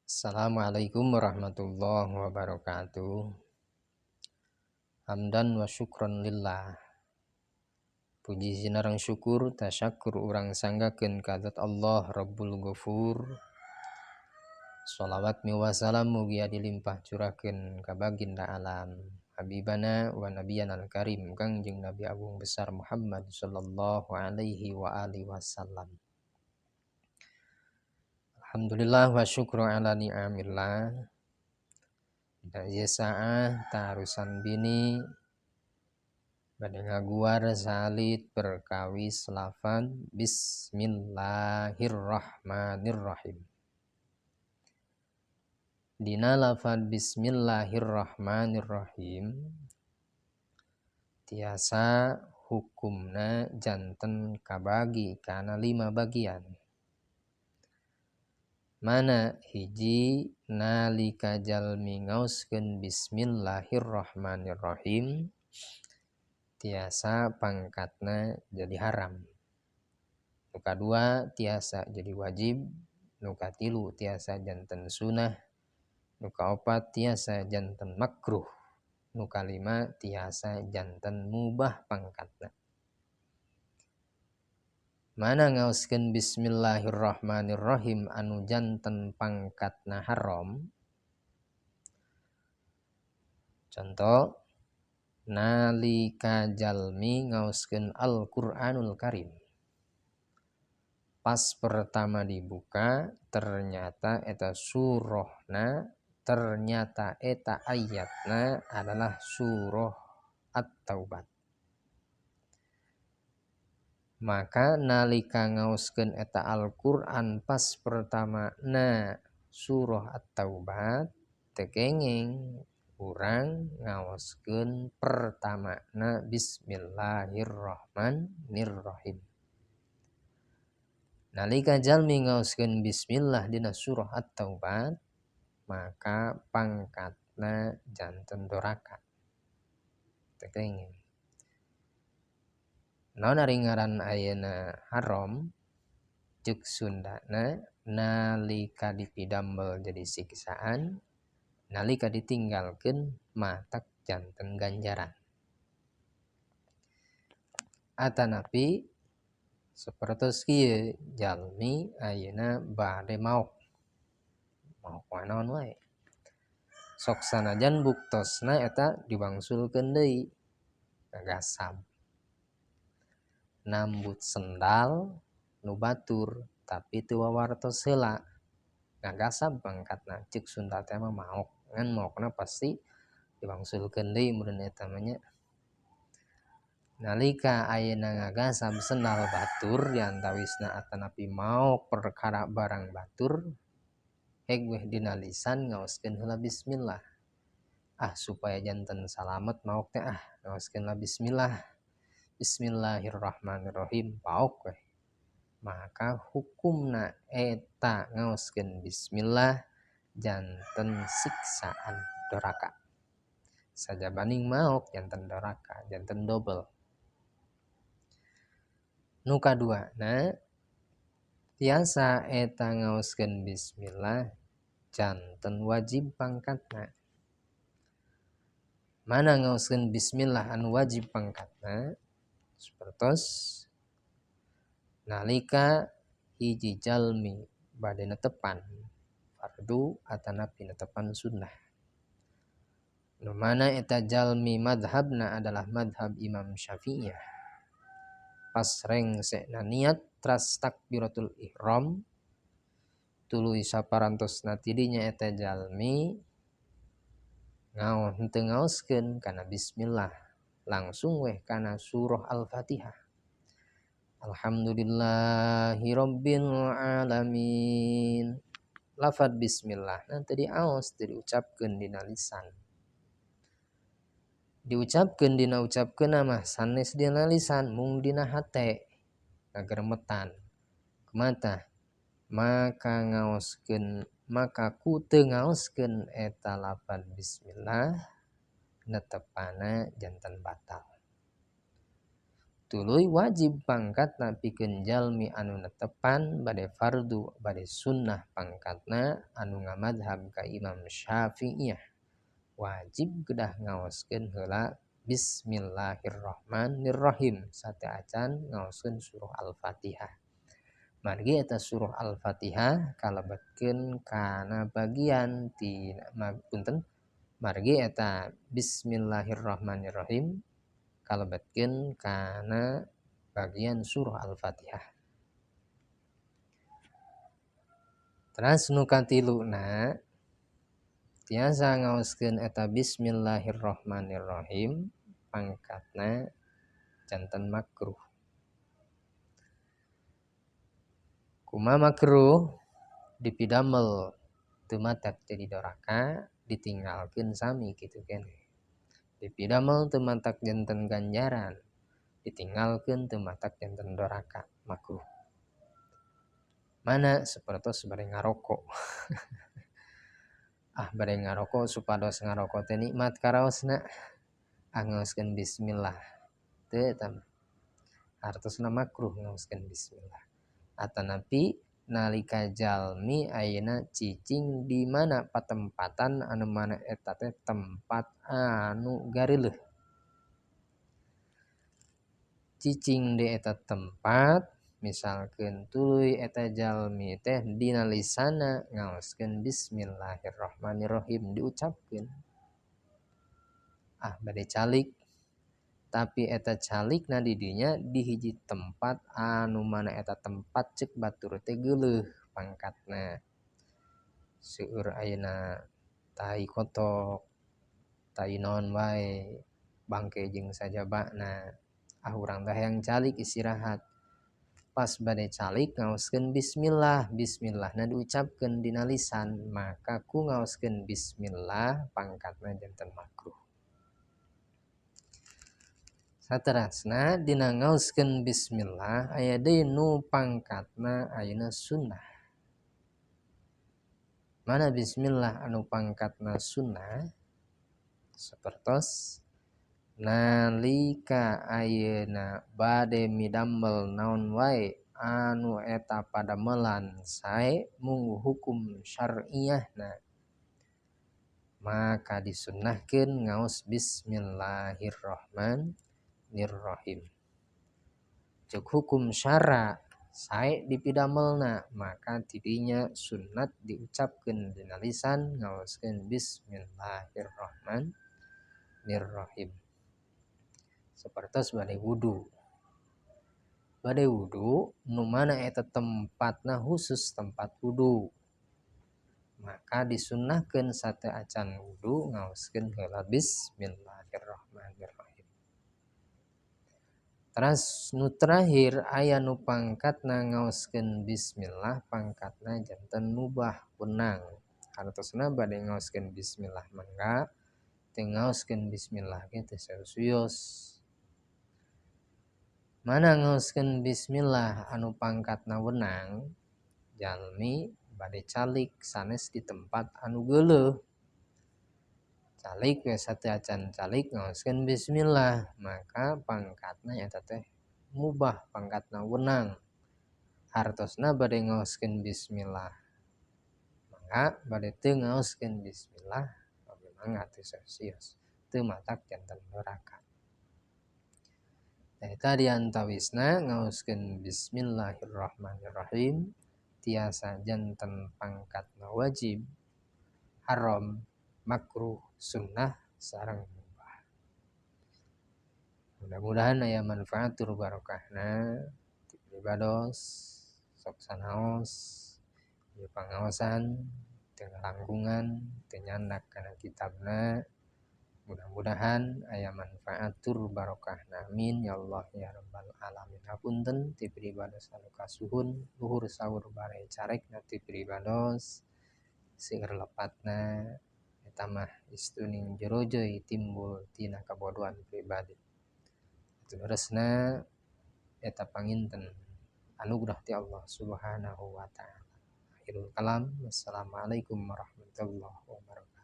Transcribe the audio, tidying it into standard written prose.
Assalamualaikum warahmatullahi wabarakatuh. Hamdan wa syukron lillah. Puji sinarang syukur tasyakur urang sanggakeun ka zat Allah Rabbul Ghafur. Shalawat mi wasalam mugia dilimpah curahkeun ka baginda alam habibana wa nabiyana al-karim Kangjeng Nabi Agung Besar Muhammad sallallahu alaihi wa alihi wasallam. Alhamdulillah wa syukru ala ni'amillah. Dari saat tarusan bini pada ngaguar salid berkawis lafad Bismillahirrahmanirrahim. Dina lafad Bismillahirrahmanirrahim tiasa hukumna janten kabagi kana 5 bagian. Mana hiji nalika jalmi ngaoskeun Bismillahirrahmanirrahim tiasa pangkatna jadi haram. Nu kadua tiasa jadi wajib, nu katilu tiasa janten sunah, nu kaopat tiasa janten makruh, nu kalima tiasa janten mubah pangkatna. Mana ngaoskeun Bismillahirrahmanirrahim anu janten pangkatna haram. Contoh nalika jalmi ngaoskeun Al-Qur'anul Karim. Pas pertama dibuka ternyata eta surahna, ternyata eta ayatna adalah surah At-Taubah. Maka nalika ngaoskeun eta Al-Qur'an pas pertama na surah At-Taubah tekenging urang ngaoskeun pertama na Bismillahirrahmanirrahim. Nalika jalmi ngaoskeun bismillah dina surah At-Taubah maka pangkatna janten doraka. Tekenging. Naon ari ngaran ayeuna haram? Ceuk Sundana nalika dipidambel jadi siksaan, nalika ditinggalkeun matak janten ganjaran. Atanapi sapertos kieu jalmi ayeuna bade maok. Maok naon wae. Sok sanajan buktosna eta diwangsulkeun deui gagasab. Nambut sendal nu batur tapi teu wawartos heula ngagasab pangkatna ceuk Sunda teh mah maok. Ngan maokna pasti diwangsulkeun deui mun eta mah nya. Nalika ayeuna ngagasab sendal batur diantawisna atanapi maok perkara barang batur heg weh dina lisan ngaoskeun heula bismillah. Supaya janten salamet maok teh ngaoskeunlah bismillah. Bismillahirrahmanirrahim paok weh. Maka hukumna eta ngaoskeun bismillah janten siksaan doraka. Sajabaning maok janten doraka, janten double. Nu kaduana tiasa eta ngaoskeun bismillah janten wajib pangkatna. Mana ngaoskeun bismillah anu wajib pangkatna? Sapertos nalika hiji jalmi bade netepan fardu atanapi netepan sunnah. Nu mana eta jalmi madhabna adalah madhab Imam Syafi'iyah. Pas rengsena niat tras takbiratul ihram tuluy saparantosna ti dinya eta jalmi henteu ngaoskeun kana bismillah langsung weh kana surah Al-Fatihah. Alhamdulillahi rabbil alamin. Lafad bismillah nanti diaos teu diucapkeun dina lisan. Diucapkeun dina ucapkeunna mah sanes dina lisan mung dina hate ngageremetan. Kumaha? Maka ku teu ngaoskeun eta lafad bismillah netepana janten batal. Tuluy wajib pangkatna pikeun jalmi anu netepan bade fardu bade sunnah pangkatna anu ngamadhab ka Imam Syafi'iyah. Wajib kedah ngaoskeun heula Bismillahirrahmanirrahim sateacan ngaoskeun surah Al-Fatihah. Margi eta surah Al-Fatihah kalebetkeun kana bagian ti punten margi eta Bismillahirrahmanirrahim kalebetkeun kana bagian surah Al-Fatihah. Terus nu katiluna tiasa ngaoskeun eta Bismillahirrahmanirrahim pangkatna janten makruh. Kumaha makruh dipidamel teu matak jadi doraka ditinggalkeun sami kitu keneh. Dipidamel teu matak janten ganjaran ditinggalkeun teu matak janten doraka makruh. Mana sapertos bade ngaroko. Bade ngaroko supados ngaroko teh nikmat karaosna. Ngaoskeun bismillah. Teu eta hartosna makruh ngaoskeun bismillah. Atanapi nalika jalmi ayeuna cicing di mana patempatan anu mana eta teh tempat anu gareuleuh. Cicing di eta tempat misalkeun tuluy eta jalmi teh dina lisanna ngaoskeun bismillahirrahmanirrahim diucapkeun. Bade calik tapi eta calikna di dinya di hiji tempat anu mana eta tempat ceuk batur teh geuleuh pangkatna. Seueur ayeuna tai kotok, tai naon wae, bangke jeung sajabana. Urang teh hayang calik istirahat. Pas bade calik ngaoskeun bismillah, bismillahna diucapkeun dina lisan, maka ku ngaoskeun bismillah pangkatna janten makruh. Saterasna dina ngaoskeun bismillah aya deui nu pangkatna ayeuna sunnah. Mana bismillah anu pangkatna sunnah? Sapertos nalika ayeuna bade midamel naon wae anu eta padamelan sae mung hukum syar'iyahna, maka disunnahkeun ngaos bismillahirrahmanirrahim. Ceuk hukum syara sae dipidamelna maka tidinya sunnat diucapkeun dina lisan ngaoskeun bismillahirrahmanirrahim. Sapertos bade wudu. Bade wudu nu mana eta tempatna khusus tempat wudu. Maka disunnahkeun sateacan wudu ngaoskeun heula bismillahirrahmanirrahim. Terus nu terakhir aya nu pangkatna ngaoskeun bismillah pangkatna janten mubah wenang. Hartosna bade ngaoskeun bismillah mangga, teu ngaoskeun bismillah ge teu saeus-eus. Mana ngaoskeun bismillah anu pangkatna wenang, jalmi bade calik sanes di tempat anu geuleuh. Calik we sateacan calik ngaoskeun bismillah, maka pangkatna eta teh mubah pangkatna wenang. Hartosna bade ngaoskeun bismillah mangga, bade teu ngaoskeun bismillah mangga teu saeus-eus, teu matak janten doraka. Eta diantawisna ngaoskeun bismillahirrahmanirrahim tiasa janten pangkatna wajib, haram, makruh, sunnah, sareng mubah. Mudah-mudahan aya manfaat tur barokahna ti pribados sok sanaos ieu pangaosan teu ngalangkungan teu nyandak kana kitabna. Mudah-mudahan aya manfaat tur barokahna. Amin ya Allah ya rabbal alamin. Hapunten ti pribados anu kasuhun luhur saur bare carekna ti pribados seueur lepatna eta mah istuning jerojoy timbul tina kabodohan pribadi. Leresna eta panginten anugerah ti Allah Subhanahu wa taala. Akhirul kalam. Wassalamualaikum warahmatullahi wabarakatuh.